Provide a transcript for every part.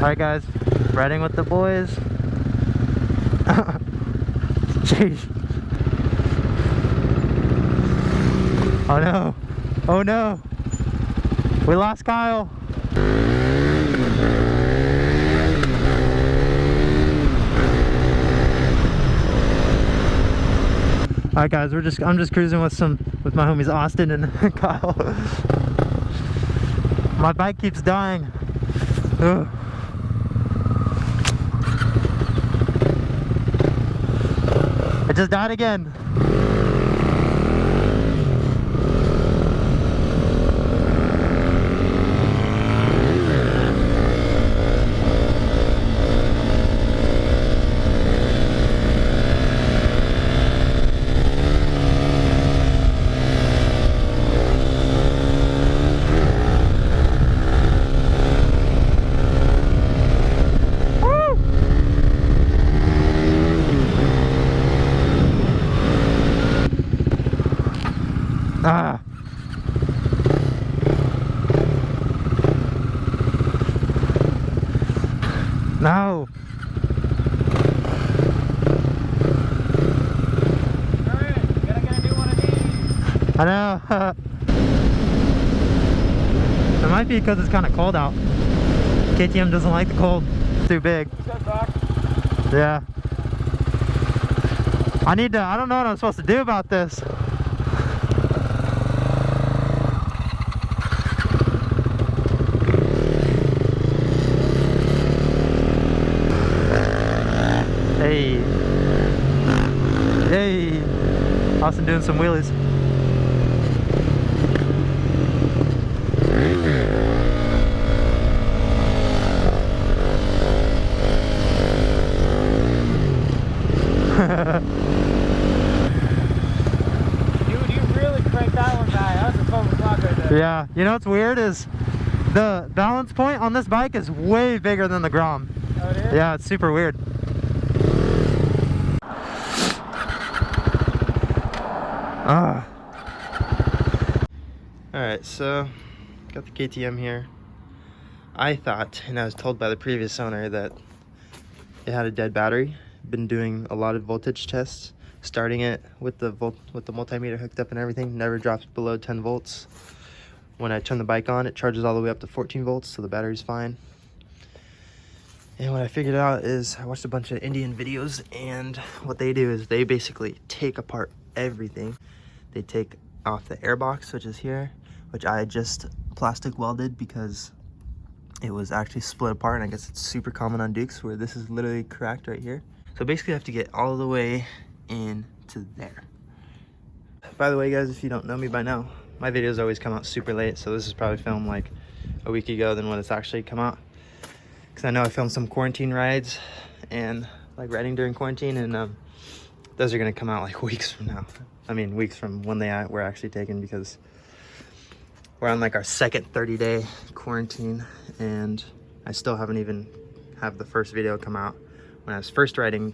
Alright guys, riding with the boys. Jeez. Oh no. Oh no. We lost Kyle. Alright guys, I'm just cruising with my homies Austin and Kyle. My bike keeps dying. Ugh. It just died again. Ah. No. Alright, gotta get a new one of these. I know. It might be because it's kind of cold out. KTM doesn't like the cold. It's too big. Yeah. I don't know what I'm supposed to do about this. Hey. Hey. Austin doing some wheelies. Dude, you really cranked that one guy. That was a 12 o'clock right there. Yeah. You know what's weird is the balance point on this bike is way bigger than the Grom. Oh, it is? Yeah, it's super weird. Ah. Alright, so got the KTM here. I thought, and I was told by the previous owner, that it had a dead battery. Been doing a lot of voltage tests, starting it with the multimeter hooked up and everything. Never drops below 10 volts. When I turn the bike on, it charges all the way up to 14 volts, so the battery's fine. And what I figured out is I watched a bunch of Indian videos, and what they do is they basically take apart everything. They take off the airbox, which is here, which I just plastic welded because it was actually split apart, and I guess it's super common on Dukes where this is literally cracked right here. So basically I have to get all the way into there. By the way guys, if you don't know me by now, my videos always come out super late, so this is probably filmed like a week ago than when it's actually come out. Because I know I filmed some quarantine rides and like riding during quarantine, and those are gonna come out like weeks from now. I mean weeks from when they were actually taken, because we're on like our second 30-day quarantine, and I still haven't even have the first video come out when I was first riding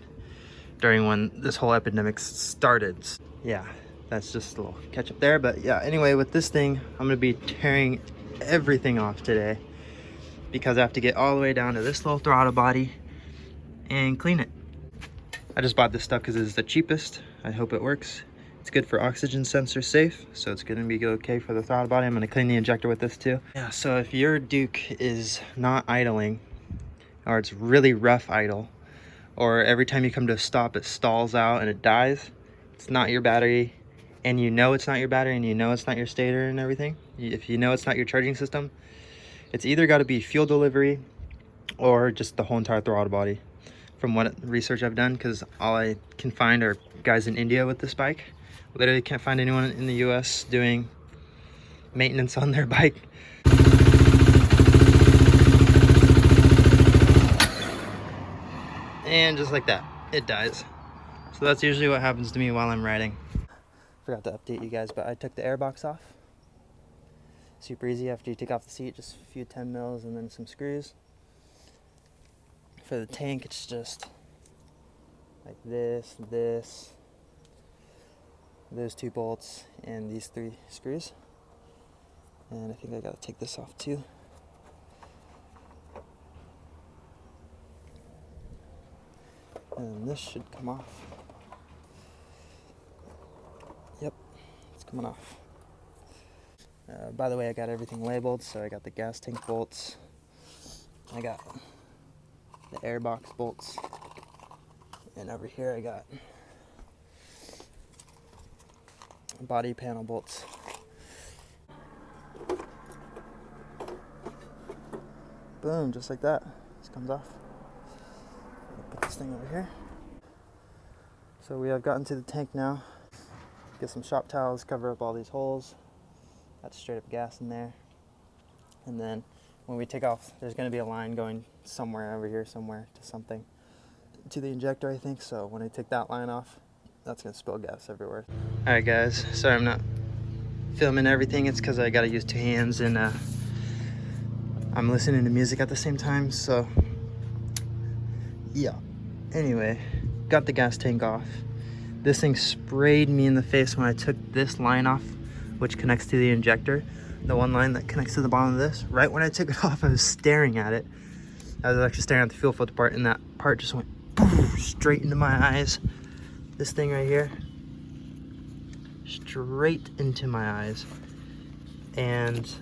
during when this whole epidemic started. Yeah, that's just a little catch up there. But yeah, anyway, with this thing, I'm gonna be tearing everything off today because I have to get all the way down to this little throttle body and clean it. I just bought this stuff because it's the cheapest. I hope it works. It's good for oxygen sensor safe, so it's gonna be okay for the throttle body. I'm gonna clean the injector with this too. Yeah, so if your Duke is not idling, or it's really rough idle, or every time you come to a stop it stalls out and it dies, it's not your battery, and you know it's not your battery, and you know it's not your stator and everything. If you know it's not your charging system, it's either got to be fuel delivery or just the whole entire throttle body, from what research I've done, because all I can find are guys in India with this bike. Literally can't find anyone in the US doing maintenance on their bike. And just like that, it dies. So that's usually what happens to me while I'm riding. Forgot to update you guys, but I took the airbox off. Super easy after you take off the seat, just a few 10 mils and then some screws. For the tank, it's just like this, those 2 bolts, and these 3 screws. And I think I gotta take this off too. And this should come off. Yep, it's coming off. By the way, I got everything labeled, so I got the gas tank bolts, I got the airbox bolts, and over here I got body panel bolts. Boom, just like that. This comes off. Put this thing over here. So we have gotten to the tank now. Get some shop towels, cover up all these holes. That's straight up gas in there. And then when we take off, there's going to be a line going somewhere over here, somewhere to something, to the injector, I think. So when I take that line off, that's going to spill gas everywhere. All right, guys. Sorry I'm not filming everything. It's because I got to use two hands, and I'm listening to music at the same time. So yeah. Anyway, got the gas tank off. This thing sprayed me in the face when I took this line off, which connects to the injector. The one line that connects to the bottom of this. Right when I took it off, I was staring at it. I was actually staring at the fuel filter part, and that part just went poof, straight into my eyes. This thing right here, straight into my eyes. And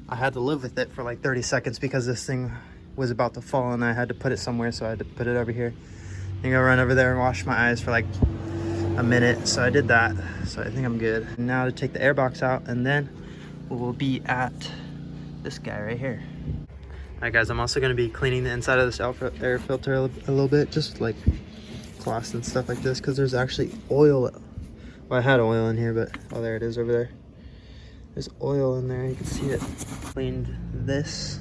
I had to live with it for like 30 seconds because this thing was about to fall, and I had to put it somewhere, so I had to put it over here. I'm gonna run over there and wash my eyes for like a minute. So I did that, so I think I'm good. Now to take the airbox out, and then we'll be at this guy right here. All right, guys, I'm also gonna be cleaning the inside of this air filter a little bit, just like cloths and stuff like this, because there's actually oil. Well, I had oil in here, but oh, there it is over there. There's oil in there, you can see it. Cleaned this,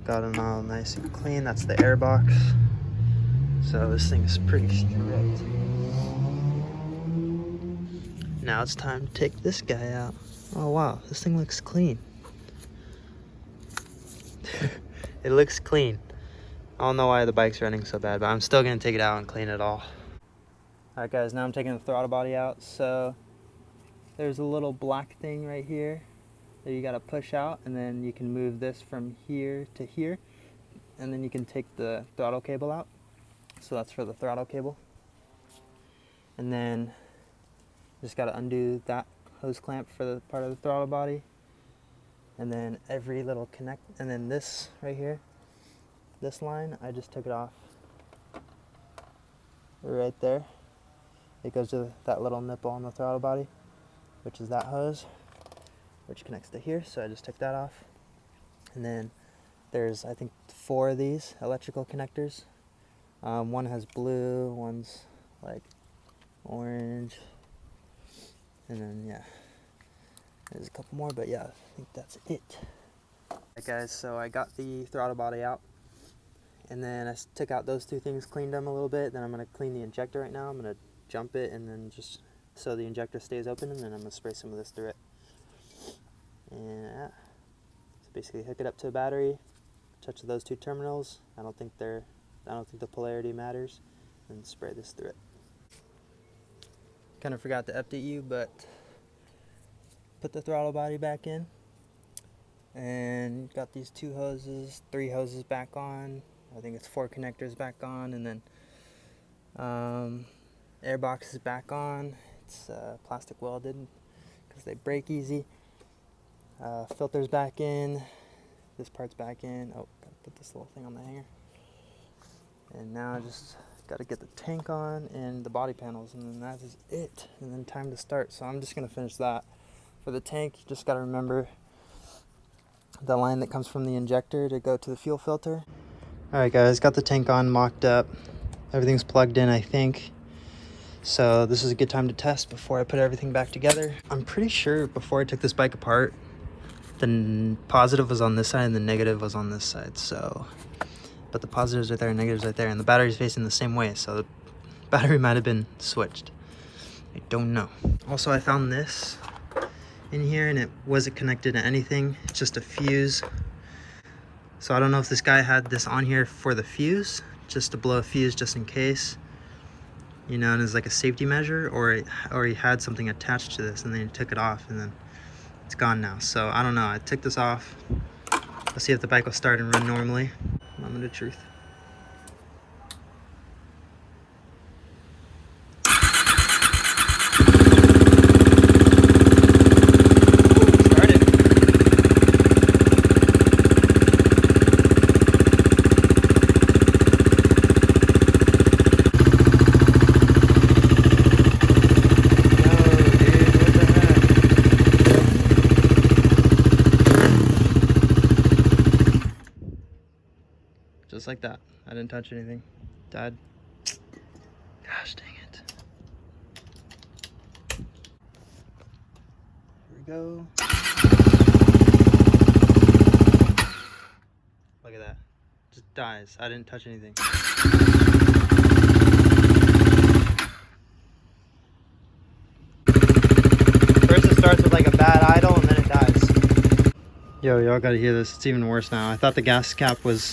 got it all nice and clean. That's the air box. So this thing is pretty strict. Now it's time to take this guy out. Oh wow, this thing looks clean. It looks clean. I don't know why the bike's running so bad, but I'm still gonna take it out and clean it all. Alright guys, now I'm taking the throttle body out. So there's a little black thing right here that you gotta push out, and then you can move this from here to here, and then you can take the throttle cable out. So that's for the throttle cable. And then just gotta undo that hose clamp for the part of the throttle body. And then every little connect, and then this right here, this line, I just took it off right there. It goes to that little nipple on the throttle body, which is that hose, which connects to here. So I just took that off. And then there's, I think, 4 of these electrical connectors. One has blue, one's like orange, and then yeah, there's a couple more, but yeah, I think that's it. Alright guys, so I got the throttle body out, and then I took out those 2 things, cleaned them a little bit. Then I'm going to clean the injector right now. I'm going to jump it, and then just so the injector stays open, and then I'm going to spray some of this through it. And yeah, so basically hook it up to a battery, touch those 2 terminals. I don't think the polarity matters, and spray this through it. Kind of forgot to update you, but put the throttle body back in, and got these 2 hoses, 3 hoses back on. I think it's 4 connectors back on, and then airbox is back on. It's plastic welded because they break easy. Filter's back in. This part's back in. Oh, gotta put this little thing on the hanger. And now I just got to get the tank on and the body panels, and then that is it. And then time to start. So I'm just going to finish that. For the tank, you just got to remember the line that comes from the injector to go to the fuel filter. Alright guys, got the tank on, mocked up. Everything's plugged in, I think. So this is a good time to test before I put everything back together. I'm pretty sure before I took this bike apart, the positive was on this side and the negative was on this side. So, but the positives right there and negatives right there, and the battery's facing the same way, so the battery might have been switched. I don't know. Also, I found this in here, and it wasn't connected to anything. It's just a fuse. So I don't know if this guy had this on here for the fuse, just to blow a fuse just in case, you know, and as like a safety measure, or he had something attached to this and then he took it off and then it's gone now. So I don't know. I took this off. Let's see if the bike will start and run normally. Moment of truth. Just like that. I didn't touch anything. Died. Gosh dang it. Here we go. Look at that. Just dies. I didn't touch anything. First it starts with like a bad idle and then it dies. Yo, y'all gotta hear this. It's even worse now. I thought the gas cap was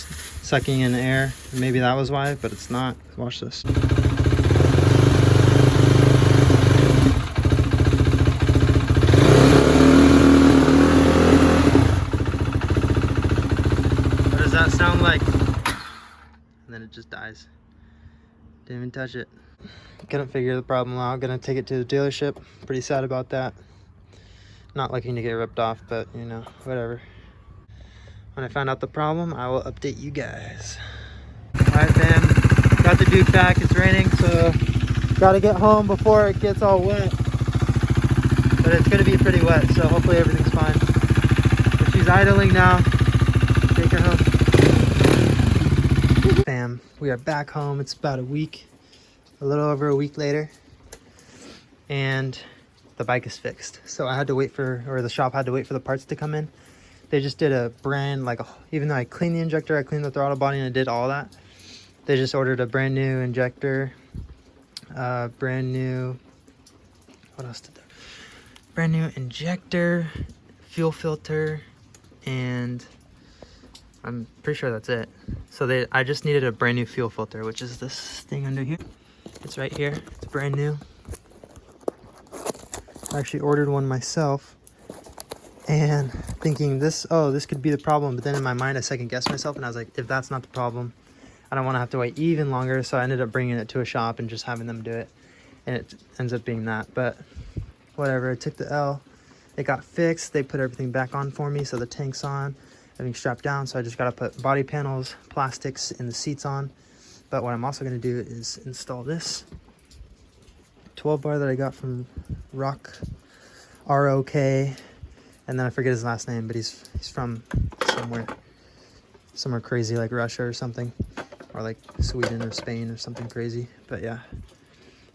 sucking in air. Maybe that was why, but it's not. Watch this. What does that sound like? And then it just dies. Didn't even touch it. Couldn't figure the problem out. Gonna take it to the dealership. Pretty sad about that. Not looking to get ripped off, but you know, whatever. When I find out the problem, I will update you guys. Alright fam, got the Duke back. It's raining, so gotta get home before it gets all wet. But it's gonna be pretty wet, so hopefully everything's fine. But she's idling now. Take her home. Fam, we are back home. It's about a week, a little over a week later. And the bike is fixed. So I had to wait for, or the shop had to wait for the parts to come in. They just did a brand, like, even though I cleaned the injector, I cleaned the throttle body, and I did all that. They just ordered a brand new injector, brand new, what else did they? Brand new injector, fuel filter, and I'm pretty sure that's it. So I just needed a brand new fuel filter, which is this thing under here. It's right here. It's brand new. I actually ordered one myself. And thinking this could be the problem, but then in my mind I second guessed myself and I was like, if that's not the problem, I don't want to have to wait even longer. So I ended up bringing it to a shop and just having them do it, and it ends up being that. But whatever, I took the L, it got fixed, they put everything back on for me, so the tank's on, everything's strapped down. So I just got to put body panels, plastics, and the seats on. But what I'm also going to do is install this 12 bar that I got from ROK. And then I forget his last name, but he's from somewhere crazy like Russia or something, or like Sweden or Spain or something crazy. But yeah,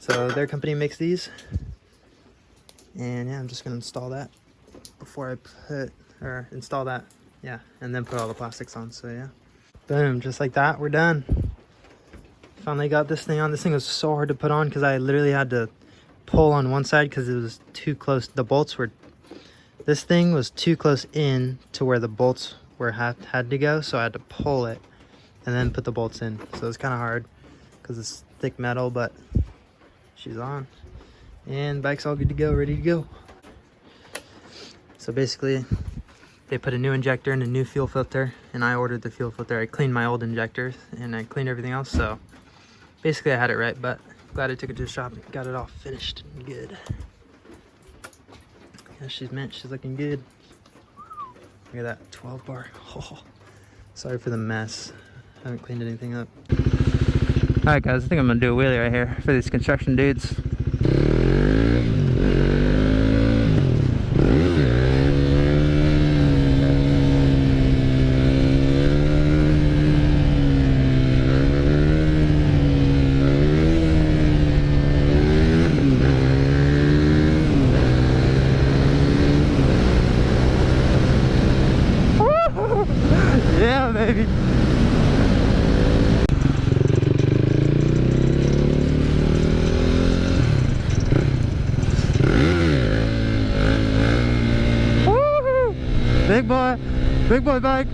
so their company makes these, and yeah, I'm just gonna install that before I install that, yeah, and then put all the plastics on. So yeah, boom, just like that, we're done. Finally got this thing on. This thing was so hard to put on because I literally had to pull on one side because it was too close. The bolts were. This thing was too close in to where the bolts had to go, so I had to pull it and then put the bolts in. So it's kind of hard because it's thick metal, but she's on. And bike's all good to go, ready to go. So basically, they put a new injector and a new fuel filter, and I ordered the fuel filter. I cleaned my old injectors, and I cleaned everything else, so basically I had it right, but glad I took it to the shop and got it all finished and good. Yeah, she's looking good. Look at that 12 bar. Oh, sorry for the mess. I haven't cleaned anything up. Alright guys, I think I'm gonna do a wheelie right here for these construction dudes. Yeah, baby. Woo-hoo! Big boy bike.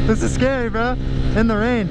This is scary, bro. In the rain.